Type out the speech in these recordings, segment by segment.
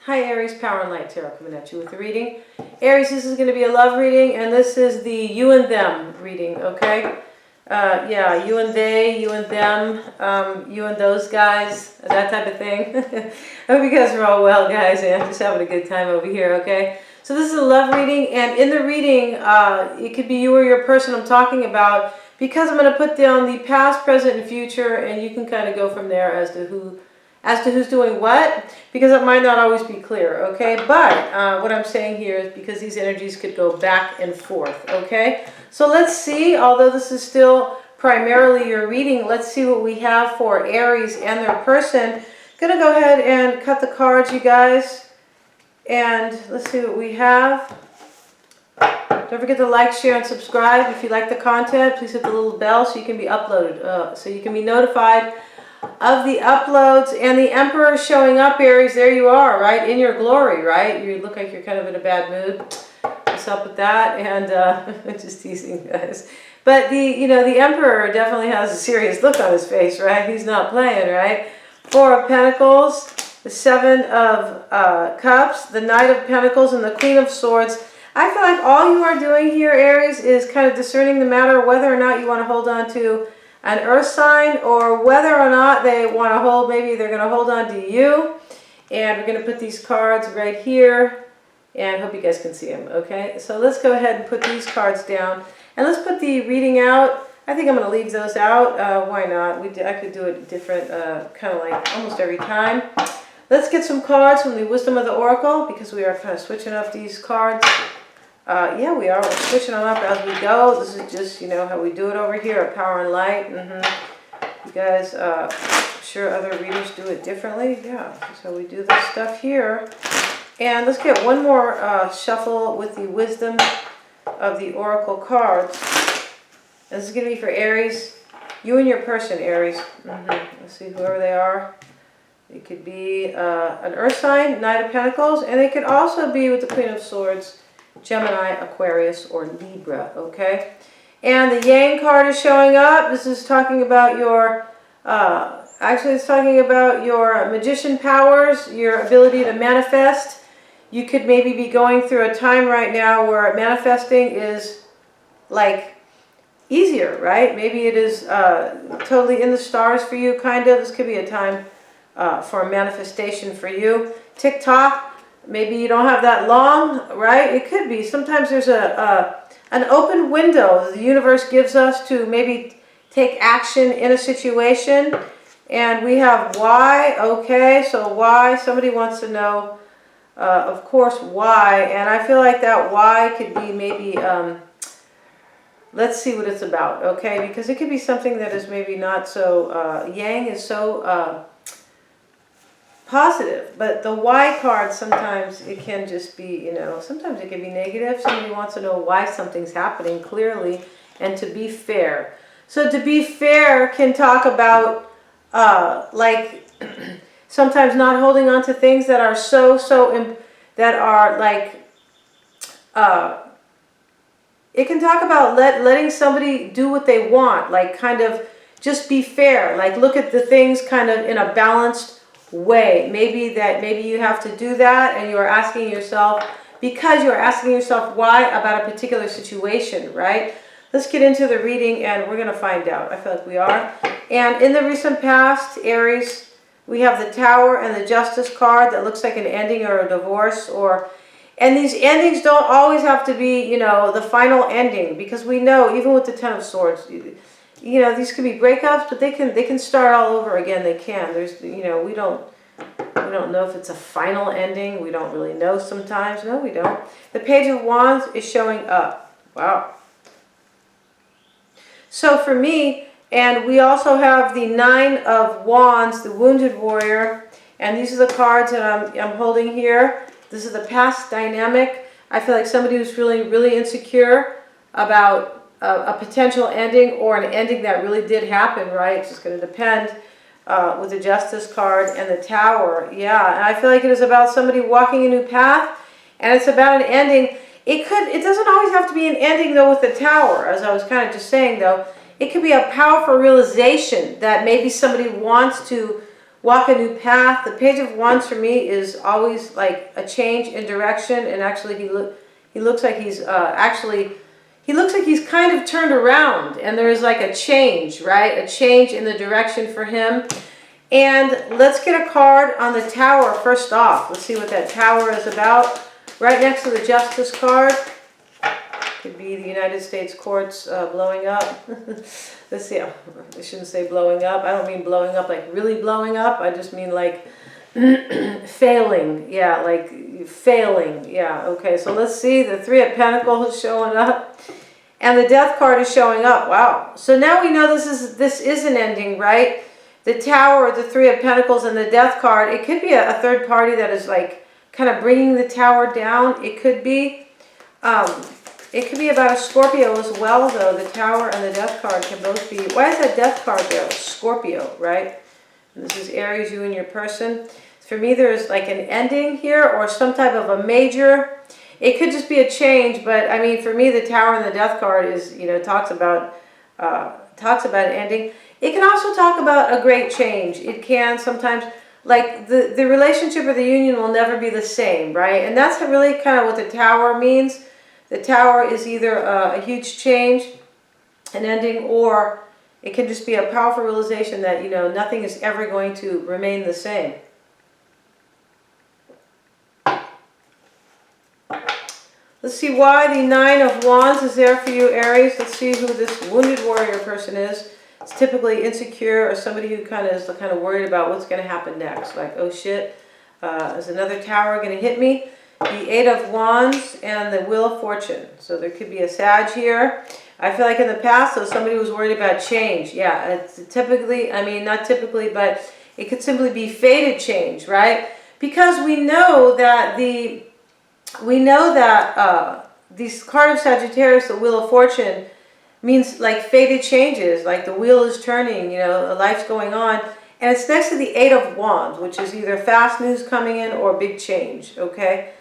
Hi Aries, Power and Light Tarot coming at you with a reading. Aries, this is going to be a love reading, and this is the you and them reading, okay? Yeah, you and they, you and them, you and those guys, that type of thing. I hope you guys are all well, guys, and just having a good time over here, okay? So this is a love reading, and in the reading, it could be you or your person I'm talking about, because I'm going to put down the past, present, and future, and you can kind of go from there as to who's doing what, because it might not always be clear, okay? But what I'm saying here is because these energies could go back and forth, okay? So let's see, although this is still primarily your reading, let's see what we have for Aries and their person. Gonna go ahead and cut the cards, you guys, and let's see what we have. Don't forget to like, share, and subscribe. If you like the content, please hit the little bell so you can be uploaded, so you can be notified of the uploads. And the Emperor showing up, Aries. There you are, right in your glory, right? You look like you're kind of in a bad mood. What's up with that? And just teasing, guys. But the Emperor definitely has a serious look on his face, right? He's not playing, right? Four of Pentacles, the Seven of Cups, the Knight of Pentacles, and the Queen of Swords. I feel like all you are doing here, Aries, is kind of discerning the matter whether or not you want to hold on to an earth sign, or whether or not they want to hold, maybe they're going to hold on to you. And we're going to put these cards right here, and hope you guys can see them, okay? So let's go ahead and put these cards down, and let's put the reading out. I think I'm going to leave those out. Why not? I could do it different, kind of like almost every time. Let's get some cards from the Wisdom of the Oracle, because we are kind of switching up these cards. Yeah, we are. We're switching them up as we go. This is just, how we do it over here at Power and Light. You guys, I'm sure other readers do it differently. Yeah, this is how we do this stuff here. And let's get one more shuffle with the Wisdom of the Oracle cards. This is going to be for Aries. You and your person, Aries. Let's see, whoever they are. It could be an Earth sign, Knight of Pentacles, and it could also be with the Queen of Swords, Gemini, Aquarius, or Libra, okay? And the Yang card is showing up. This is talking about your, actually it's talking about your magician powers, your ability to manifest. You could maybe be going through a time right now where manifesting is like easier, right? Maybe it is totally in the stars for you, kind of. This could be a time for a manifestation for you. TikTok. Maybe you don't have that long, right? It could be. Sometimes there's an open window the universe gives us to maybe take action in a situation. And we have why. Okay, so why? Somebody wants to know, of course, why. And I feel like that why could be maybe, let's see what it's about, okay? Because it could be something that is maybe not so, Yang is so positive, but the why card, sometimes it can just be, sometimes it can be negative. Somebody wants to know why something's happening clearly, and to be fair. So to be fair can talk about like sometimes not holding on to things that are that are like it can talk about letting somebody do what they want, like kind of just be fair, like look at the things kind of in a balanced way. Maybe you have to do that, and you are asking yourself, because you are asking yourself why about a particular situation, right? Let's get into the reading, and we're going to find out. I feel like we are. And in the recent past, Aries, we have the Tower and the Justice card that looks like an ending or a divorce, and these endings don't always have to be, the final ending, because we know, even with the Ten of Swords, these could be breakups, but they can start all over again. They can. There's, we don't know if it's a final ending. We don't really know sometimes. No, we don't. The Page of Wands is showing up. Wow. So for me, and we also have the Nine of Wands, the Wounded Warrior, and these are the cards that I'm holding here. This is the past dynamic. I feel like somebody who's feeling really insecure about a potential ending, or an ending that really did happen, right? It's just going to depend with the Justice card and the Tower. Yeah, and I feel like it is about somebody walking a new path, and it's about an ending. It doesn't always have to be an ending, though, with the Tower, as I was kind of just saying, though. It could be a powerful realization that maybe somebody wants to walk a new path. The Page of Wands for me is always like a change in direction, and actually he looks like he's he looks like he's kind of turned around, and there is like a change, right? A change in the direction for him. And let's get a card on the Tower first off. Let's see what that Tower is about. Right next to the Justice card. Could be the United States courts blowing up. Let's see. I shouldn't say blowing up. I don't mean blowing up like really blowing up. I just mean like failing. Yeah, like failing. Yeah, okay. So let's see. The Three of Pentacles is showing up. And the Death card is showing up. Wow. So now we know this is an ending, right? The Tower, the Three of Pentacles, and the Death card. It could be a third party that is like kind of bringing the Tower down. It could be. It could be about a Scorpio as well, though. The Tower and the Death card can both be. Why is that Death card there? Scorpio, right? And this is Aries, you and your person. For me, there's like an ending here or some type of a major. It could just be a change, but I mean, for me, the Tower and the Death card is, you know, talks about an ending. It can also talk about a great change. It can sometimes, like the relationship or the union will never be the same, right? And that's really kind of what the Tower means. The Tower is either a huge change, an ending, or it can just be a powerful realization that, you know, nothing is ever going to remain the same. Let's see why the Nine of Wands is there for you, Aries. Let's see who this wounded warrior person is. It's typically insecure or somebody who kind of worried about what's going to happen next. Like, oh shit, is another Tower going to hit me? The Eight of Wands and the Wheel of Fortune. So there could be a Sag here. I feel like in the past, though, somebody was worried about change. Yeah, it's typically, I mean, not typically, but it could simply be fated change, right? Because we know that this card of Sagittarius, the Wheel of Fortune, means like fated changes, like the wheel is turning, you know, life's going on. And it's next to the Eight of Wands, which is either fast news coming in or big change, okay?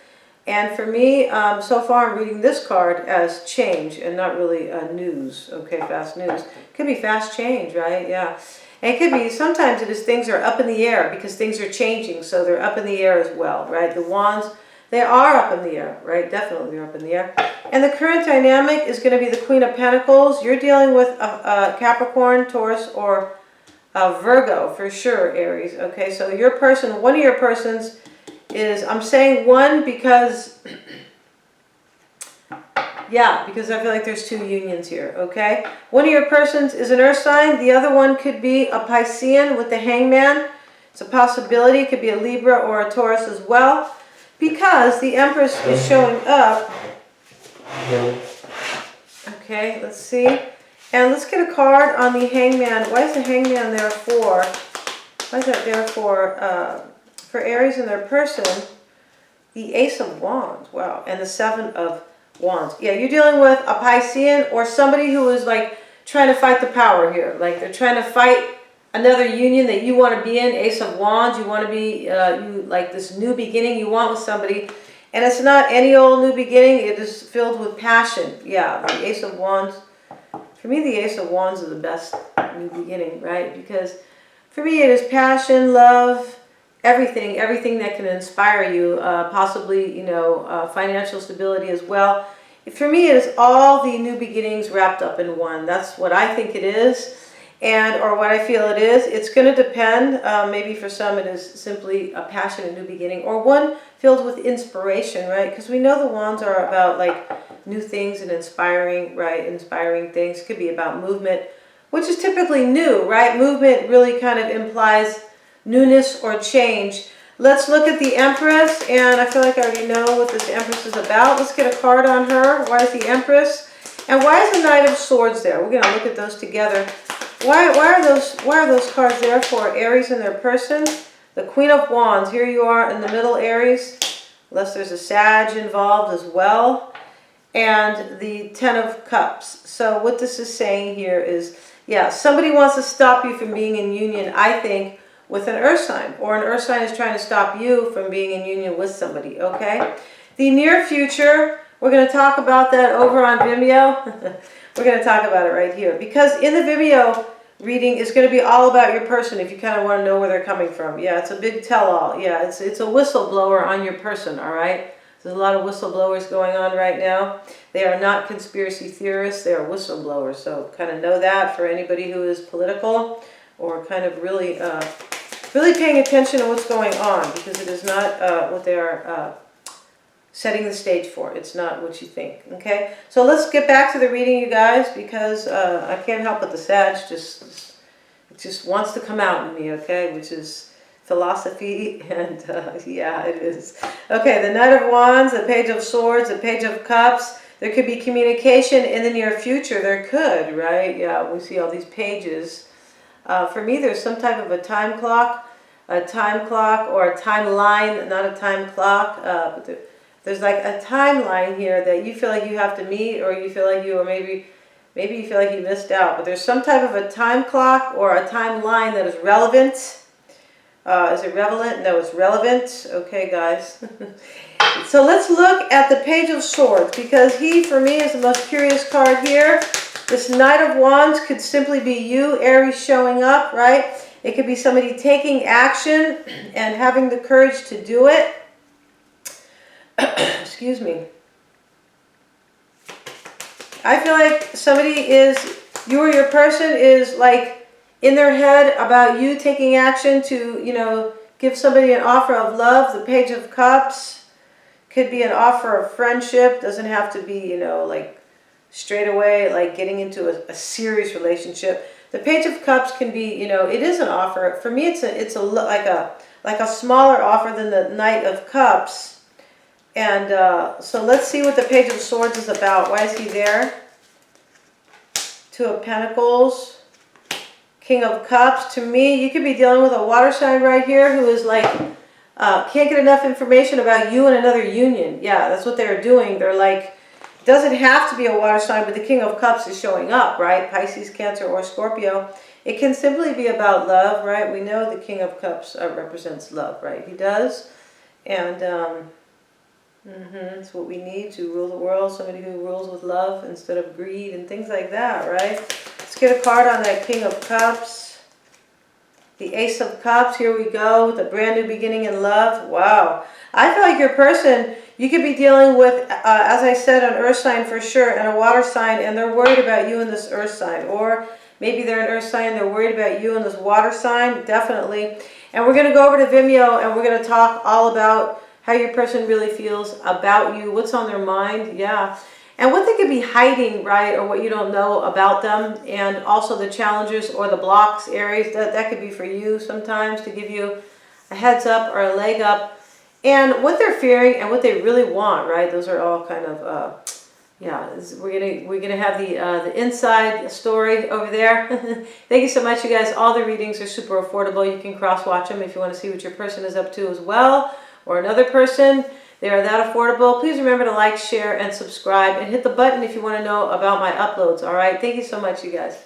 And for me, so far I'm reading this card as change and not really news, okay, fast news. Could be fast change, right? Yeah. And it could be, sometimes it is things are up in the air because things are changing, so they're up in the air as well, right? The Wands, they are up in the air, right? Definitely they're up in the air. And the current dynamic is going to be the Queen of Pentacles. You're dealing with a Capricorn, Taurus, or Virgo for sure, Aries. Okay, so your person, one of your persons is, I'm saying one because, yeah, because I feel like there's two unions here, okay? One of your persons is an earth sign. The other one could be a Piscean with the Hangman. It's a possibility. It could be a Libra or a Taurus as well. Because the Empress is showing up. Okay, let's see. And let's get a card on the Hangman. Why is the Hangman there for? Why is that there for Aries and their person? The Ace of Wands. Wow. And the Seven of Wands. Yeah, you're dealing with a Piscean or somebody who is like trying to fight the power here. Like they're trying to fight another union that you want to be in. Ace of Wands, you want to be, you like this new beginning you want with somebody. And it's not any old new beginning. It is filled with passion. Yeah, the Ace of Wands. For me, the Ace of Wands is the best new beginning, right? Because for me, it is passion, love, everything that can inspire you. Possibly, you know, financial stability as well. For me, it is all the new beginnings wrapped up in one. That's what I think it is. Or what I feel it is. It's going to depend. Maybe for some it is simply a passion, a new beginning, or one filled with inspiration, right? Because we know the Wands are about like new things and inspiring, right? Inspiring things. Could be about movement, which is typically new, right? Movement really kind of implies newness or change. Let's look at the Empress, and I feel like I already know what this Empress is about. Let's get a card on her. Why is the Empress? And why is the Knight of Swords there? We're going to look at those together. Why are those cards there for Aries and their person? The Queen of Wands. Here you are in the middle, Aries. Unless there's a Sag involved as well. And the Ten of Cups. So what this is saying here is, yeah, somebody wants to stop you from being in union, I think, with an earth sign. Or an earth sign is trying to stop you from being in union with somebody, okay? The near future, we're going to talk about that over on Vimeo. We're going to talk about it right here. Because in the Vimeo, reading is going to be all about your person if you kind of want to know where they're coming from. Yeah, it's a big tell-all. Yeah, it's a whistleblower on your person, all right? There's a lot of whistleblowers going on right now. They are not conspiracy theorists. They are whistleblowers. So kind of know that for anybody who is political or kind of really paying attention to what's going on, because it is not what they are setting the stage for. It's not what you think, okay? So let's get back to the reading, you guys, because I can't help but the Sag just wants to come out in me, okay? Which is philosophy, and yeah, it is. Okay, the Knight of Wands, the Page of Swords, the Page of Cups. There could be communication in the near future. There could, right? Yeah, we see all these pages. For me, there's some type of a time clock or a timeline, not a time clock, but there's like a timeline here that you feel like you have to meet, or you feel like you, or maybe you feel like you missed out. But there's some type of a time clock or a timeline that is relevant. Is it relevant? No, it's relevant. Okay, guys. So let's look at the Page of Swords, because he, for me, is the most curious card here. This Knight of Wands could simply be you, Aries, showing up, right? It could be somebody taking action and having the courage to do it. Excuse me. I feel like somebody is, you or your person is like in their head about you taking action to, you know, give somebody an offer of love. The Page of Cups could be an offer of friendship. Doesn't have to be, you know, like straight away, like getting into a serious relationship. The Page of Cups can be, you know, it is an offer. For me, it's like a smaller offer than the Knight of Cups. And so let's see what the Page of Swords is about. Why is he there? Two of Pentacles, King of Cups. To me, you could be dealing with a water sign right here who is like, can't get enough information about you and another union. Yeah, that's what they're doing. They're like, it doesn't have to be a water sign, but the King of Cups is showing up, right? Pisces, Cancer, or Scorpio. It can simply be about love, right? We know the King of Cups represents love, right? He does. And it's what we need to rule the world. Somebody who rules with love instead of greed and things like that, right? Let's get a card on that King of Cups. The Ace of Cups, here we go. The brand new beginning in love. Wow. I feel like your person, you could be dealing with, as I said, an earth sign for sure, and a water sign, and they're worried about you in this earth sign. Or maybe they're an earth sign, they're worried about you in this water sign, definitely. And we're going to go over to Vimeo, and we're going to talk all about how your person really feels about you, what's on their mind, yeah. And what they could be hiding, right, or what you don't know about them, and also the challenges or the blocks, Aries, that could be for you sometimes to give you a heads up or a leg up. And what they're fearing and what they really want, right? Those are all kind of, yeah, we're gonna have the inside story over there. Thank you so much, you guys. All the readings are super affordable. You can cross-watch them if you want to see what your person is up to as well, or another person. They are that affordable. Please remember to like, share, and subscribe, and hit the button if you want to know about my uploads, all right? Thank you so much, you guys.